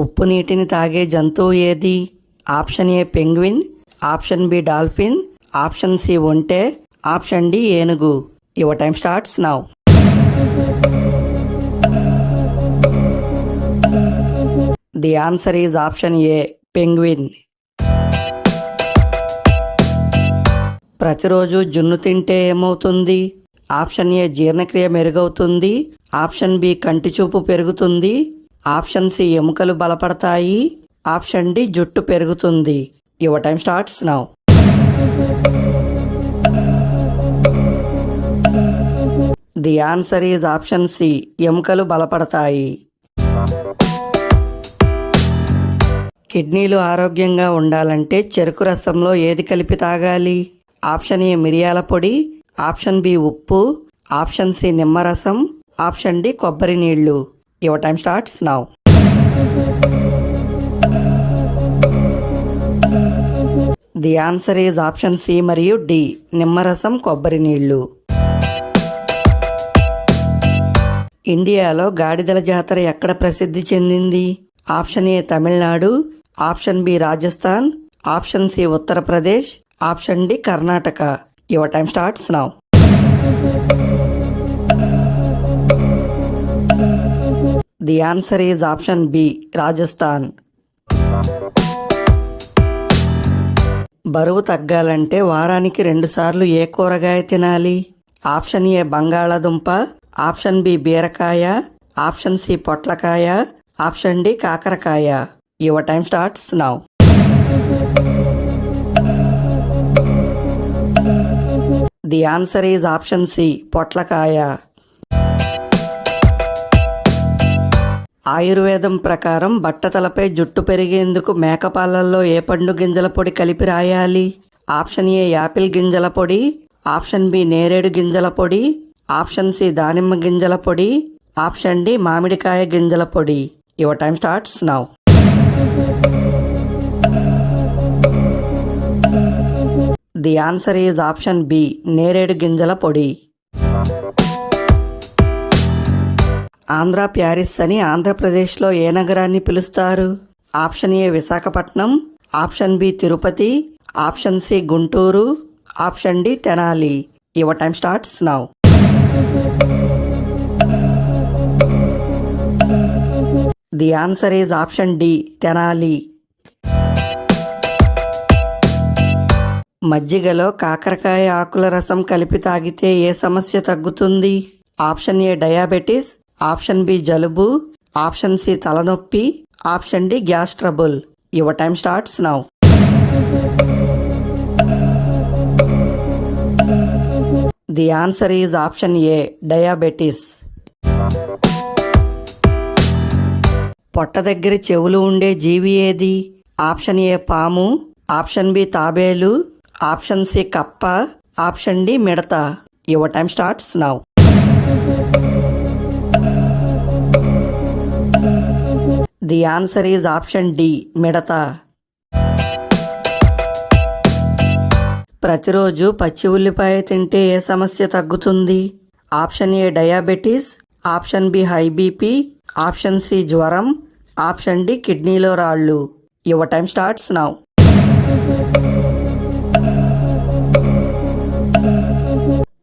ఉప్పు నీటిని తాగే జంతువు ఏది? Option A penguin, option B dolphin, option C ఒంటె, ఆప్షన్ డి ఏనుగు. Your time starts now. The answer is option A penguin. ప్రతిరోజు జున్ను తింటే ఏమవుతుంది? ఆప్షన్ ఏ జీర్ణక్రియ మెరుగవుతుంది, ఆప్షన్ బి కంటి చూపు పెరుగుతుంది, ఆప్షన్ సి ఎముకలు బలపడతాయి, ఆప్షన్ డి జుట్టు పెరుగుతుంది. Your time starts now. The answer is option C ఎముకలు బలపడతాయి. కిడ్నీలు ఆరోగ్యంగా ఉండాలంటే చెరుకు రసంలో ఏది కలిపి తాగాలి? ఆప్షన్ ఏ మిరియాల పొడి, ఆప్షన్ బి ఉప్పు, ఆప్షన్ సి నిమ్మరసం, ఆప్షన్ డి కొబ్బరి నీళ్లు. Your time starts now. The answer is option C మరియు డి నిమ్మరసం, కొబ్బరి నీళ్లు. ఇండియాలో గాడిదల జాతర ఎక్కడ ప్రసిద్ధి చెందింది? Option A Tamil Nadu, option B Rajasthan, option C Uttar Pradesh, option D Karnataka. Your time starts now. The answer is option B Rajasthan. బరువు తగ్గాలంటే వారానికి 2 సార్లు ఏ కూరగాయ తినాలి? ఆప్షన్ ఏ బంగాళాదుంప, ఆప్షన్ బి బీరకాయ, ఆప్షన్ సి పొట్లకాయ, ఆప్షన్ డి కాకరకాయ. Your time starts now. The answer is option C పొట్లకాయ. ఆయుర్వేదం ప్రకారం బట్టతలపై జుట్టు పెరిగేందుకు మేకపాలల్లో ఏ పండు గింజల పొడి కలిపి రాయాలి? ఆప్షన్ ఏ యాపిల్ గింజల పొడి, ఆప్షన్ బి నేరేడు గింజల పొడి, ఆప్షన్ సి దానిమ్మ గింజల పొడి, ఆప్షన్ డి మామిడికాయ గింజల పొడి. Your time starts now. The answer is option B నేరేడు గింజల పొడి. ఆంధ్ర ప్యారిస్ అని ఆంధ్రప్రదేశ్లో ఏ నగరాన్ని పిలుస్తారు? Option A Visakhapatnam, option B Tirupati, option C Guntur, option D Tenali. Your time starts now. The answer is option D Tenali. మజ్జిగలో కాకరకాయ ఆకుల రసం కలిపి తాగితే ఏ సమస్య తగ్గుతుంది? Option A diabetes, option B జలుబు, ఆప్షన్ సి తలనొప్పి, option D gas trouble. Your time starts now. The answer is option A diabetes. పొట్ట దగ్గర చెవులు ఉండే జీవి ఏది? ఆప్షన్ ఏ పాము, ఆప్షన్ బి తాబేలు, ఆప్షన్ సి కప్ప, ఆప్షన్ డి మిడత. Your time starts now. The answer is option D మిడత. ప్రతిరోజు పచ్చి ఉల్లిపాయ తింటే ఏ సమస్య తగ్గుతుంది? Option A diabetes, option B high BP, option C జ్వరం, ఆప్షన్ డి కిడ్నీలో రాళ్ళు. Your time starts now.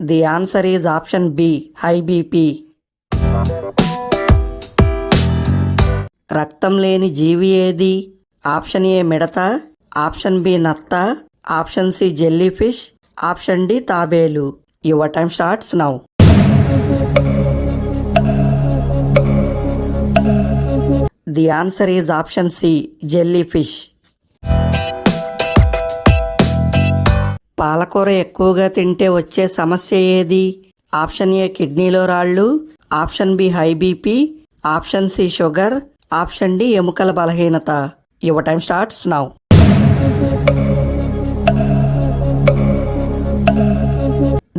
The answer is option B high BP. రక్తం లేని జీవి ఏది? ఆప్షన్ ఏ మిడత, ఆప్షన్ బి నత్త, option C jellyfish, option D తాబేలు. Your time starts now. The answer is option C jellyfish. పాలకూర ఎక్కువగా తింటే వచ్చే సమస్య ఏది? ఆప్షన్ ఏ కిడ్నీలో రాళ్ళు, option B high BP, option C sugar, option D ఎముకల బలహీనత. Your time starts now.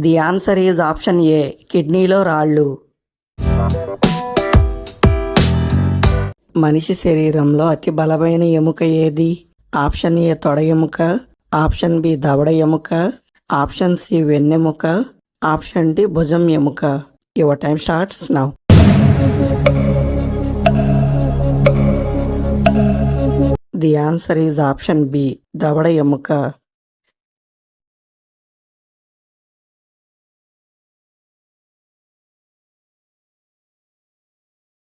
The answer is option A కిడ్నీలో రాళ్ళు. మనిషి శరీరంలో అతి బలమైన ఎముక ఏది? ఆప్షన్ ఏ తొడ ఎముక, ఆప్షన్ బి దవడ ఎముక, ఆప్షన్ సి వెన్నెముక, ఆప్షన్ డి భుజం ఎముక. Your time starts now. The answer is option B, దవడ ఎముక.